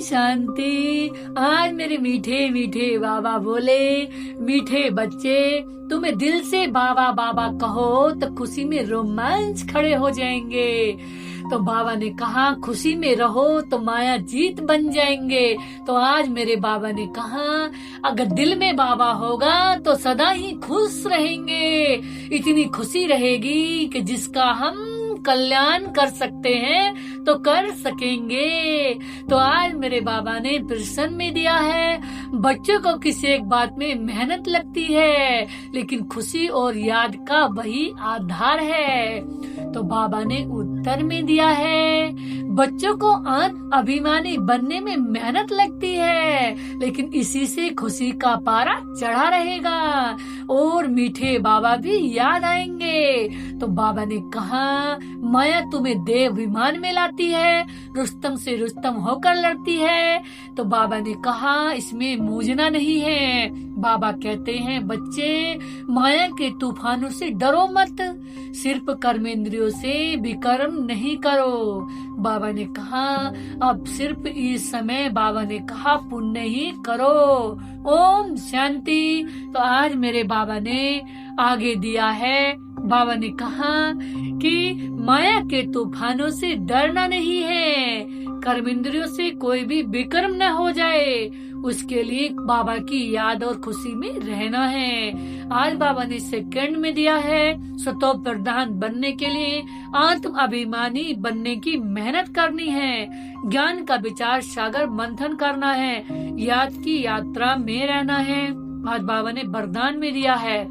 शांति। आज मेरे मीठे मीठे बाबा बोले, मीठे बच्चे तुम्हें दिल से बाबा बाबा कहो तो खुशी में रोमांच खड़े हो जाएंगे। तो बाबा ने कहा खुशी में रहो तो माया जीत बन जाएंगे। तो आज मेरे बाबा ने कहा अगर दिल में बाबा होगा तो सदा ही खुश रहेंगे। इतनी खुशी रहेगी कि जिसका हम कल्याण कर सकते हैं तो कर सकेंगे। तो आज मेरे बाबा ने प्रश्न में दिया है, बच्चों को किसी एक बात में मेहनत लगती है लेकिन खुशी और याद का वही आधार है। तो बाबा ने उत्तर में दिया है, बच्चों को अभिमानी बनने में मेहनत लगती है लेकिन इसी से खुशी का पारा चढ़ा रहेगा और मीठे बाबा भी याद आएंगे। तो बाबा ने कहा माया तुम्हें देव विमान में लाती है, रुस्तम से रुस्तम होकर लड़ती है। तो बाबा ने कहा इसमें मूझना नहीं है। बाबा कहते हैं बच्चे माया के तूफानों से डरो मत, सिर्फ कर्मेंद्रियों से विकर्म नहीं करो। बाबा ने कहा अब सिर्फ इस समय बाबा ने कहा पुण्य ही करो। ओम शांति। तो आज मेरे बाबा ने आगे दिया है, बाबा ने कहा कि माया के तूफानों से डरना नहीं है, कर्मेंद्रियों से कोई भी विकर्म न हो जाए, उसके लिए बाबा की याद और खुशी में रहना है। आज बाबा ने सेकंड में दिया है, सतो प्रधान बनने के लिए आत्म अभिमानी बनने की मेहनत करनी है, ज्ञान का विचार सागर मंथन करना है, याद की यात्रा में रहना है। आज बाबा ने वरदान में दिया है,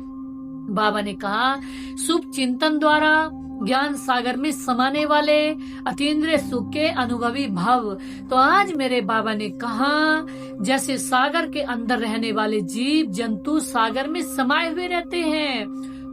बाबा ने कहा शुभ चिंतन द्वारा ज्ञान सागर में समाने वाले अतीन्द्रिय सुख के अनुभवी भव। तो आज मेरे बाबा ने कहा जैसे सागर के अंदर रहने वाले जीव जंतु सागर में समाये हुए रहते हैं,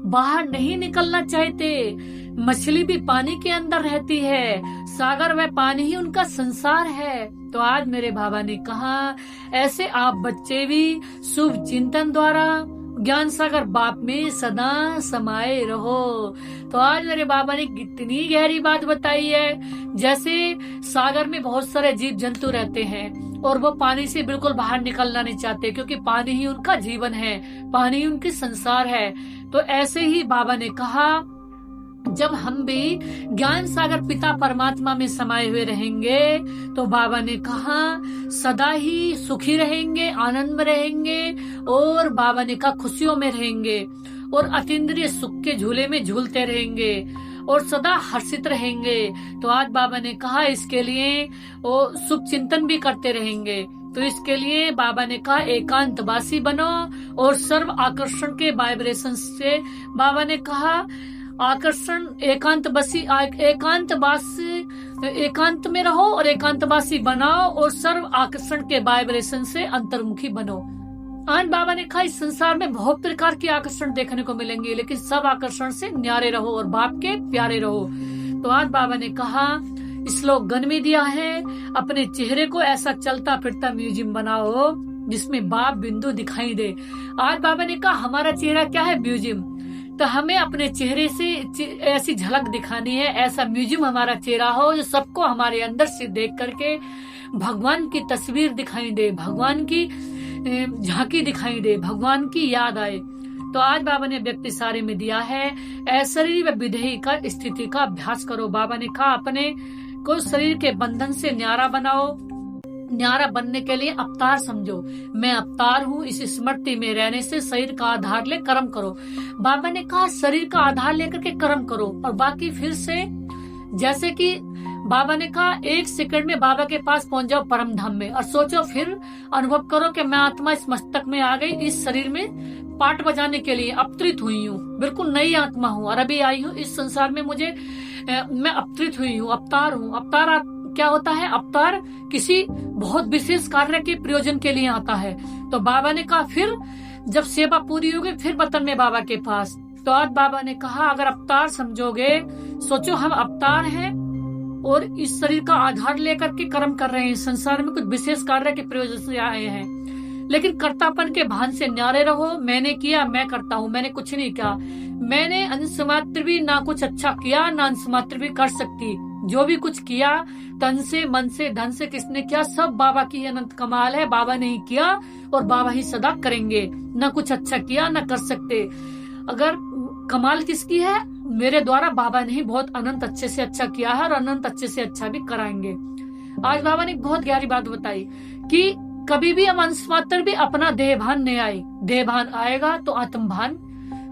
बाहर नहीं निकलना चाहते, मछली भी पानी के अंदर रहती है, सागर व पानी ही उनका संसार है। तो आज मेरे बाबा ने कहा ऐसे आप बच्चे भी शुभ चिंतन द्वारा ज्ञान सागर बाप में सदा समाये रहो। तो आज मेरे बाबा ने कितनी गहरी बात बताई है, जैसे सागर में बहुत सारे जीव जंतु रहते हैं और वो पानी से बिल्कुल बाहर निकलना नहीं चाहते क्योंकि पानी ही उनका जीवन है, पानी ही उनकी संसार है। तो ऐसे ही बाबा ने कहा जब हम भी ज्ञान सागर पिता परमात्मा में समाये हुए रहेंगे तो बाबा ने कहा सदा ही सुखी रहेंगे, आनंद में रहेंगे और बाबा ने कहा खुशियों में रहेंगे और अतीन्द्रिय सुख के झूले में झूलते रहेंगे और सदा हर्षित रहेंगे। तो आज बाबा ने कहा इसके लिए वो शुभ चिंतन भी करते रहेंगे। तो इसके लिए बाबा ने कहा एकांतवासी बनो और सर्व आकर्षण के वाइब्रेशन से बाबा ने कहा आकर्षण एकांत में रहो और एकांतवासी बनाओ और सर्व आकर्षण के वाइब्रेशन से अंतर्मुखी बनो। आज बाबा ने कहा इस संसार में बहुत प्रकार के आकर्षण देखने को मिलेंगे लेकिन सब आकर्षण से न्यारे रहो और बाप के प्यारे रहो। तो आज बाबा ने कहा स्लोगन में दिया है अपने चेहरे को ऐसा चलता फिरता म्यूजियम बनाओ जिसमें बाप बिंदु दिखाई दे। आज बाबा ने कहा हमारा चेहरा क्या है, म्यूजियम। तो हमें अपने चेहरे से ऐसी झलक दिखानी है, ऐसा म्यूजियम हमारा चेहरा हो जो सबको हमारे अंदर से देख करके भगवान की तस्वीर दिखाई दे, भगवान की झांकी दिखाई दे, भगवान की याद आए। तो आज बाबा ने व्यक्ति सारे में दिया है ऐश्वर्य व विधेयी का स्थिति का अभ्यास करो। बाबा ने कहा अपने को शरीर के बंधन से न्यारा बनाओ, न्यारा बनने के लिए अवतार समझो, मैं अवतार हूँ, इस स्मृति में रहने से शरीर का आधार ले कर्म करो। बाबा ने कहा शरीर का आधार लेकर के कर्म करो और बाकी फिर से जैसे कि बाबा ने कहा 1 सेकंड में बाबा के पास पहुंच जाओ परम धाम में और सोचो, फिर अनुभव करो कि मैं आत्मा इस मस्तक में आ गई, इस शरीर में पाठ बजाने के लिए अवतरित हुई हूँ, बिल्कुल नई आत्मा हूँ और अभी आई हूँ इस संसार में, मैं अवतरित हुई हूँ, अवतार हूँ। अवतार क्या होता है, अवतार किसी बहुत विशेष कार्य के प्रयोजन के लिए आता है। तो बाबा ने कहा फिर जब सेवा पूरी होगी फिर वतन में बाबा के पास। तो आज बाबा ने कहा अगर अवतार समझोगे, सोचो हम अवतार हैं और इस शरीर का आधार लेकर के कर्म कर रहे हैं, संसार में कुछ विशेष कार्य के प्रयोजन से आए हैं, लेकिन कर्तापन के भान से न्यारे रहो। मैंने किया, मैं करता हूँ, मैंने कुछ नहीं किया, मैंने अंश मात्र भी ना कुछ अच्छा किया ना अंश मात्र भी कर सकती, जो भी कुछ किया तन से, मन से, धन से, किसने किया, सब बाबा की अनंत कमाल है। बाबा ने ही किया और बाबा ही सदा करेंगे। न कुछ अच्छा किया न कर सकते। अगर कमाल किसकी है? मेरे द्वारा बाबा ने ही बहुत अनंत अच्छे से अच्छा किया है और अनंत अच्छे से अच्छा भी कराएंगे। आज बाबा ने एक बहुत गहरी बात बताई कि कभी भी हम अंश मात्र भी अपना देहभान नहीं आए। देहभान आएगा तो आत्मभान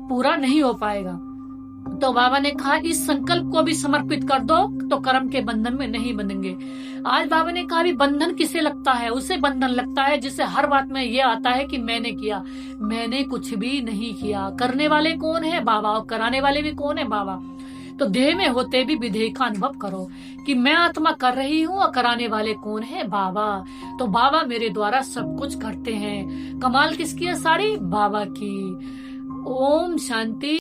पूरा नहीं हो पाएगा। तो बाबा ने कहा इस संकल्प को भी समर्पित कर दो तो कर्म के बंधन में नहीं बंधेंगे। आज बाबा ने कहा भी बंधन किसे लगता है? उसे बंधन लगता है जिसे हर बात में ये आता है कि मैंने किया। मैंने कुछ भी नहीं किया। करने वाले कौन है? बाबा। और कराने वाले भी कौन है? बाबा। तो देह में होते भी विधेय का अनुभव करो कि मैं आत्मा कर रही हूँ और कराने वाले कौन है? बाबा। तो बाबा मेरे द्वारा सब कुछ करते हैं। कमाल किसकी है? सारी बाबा की। ओम शांति।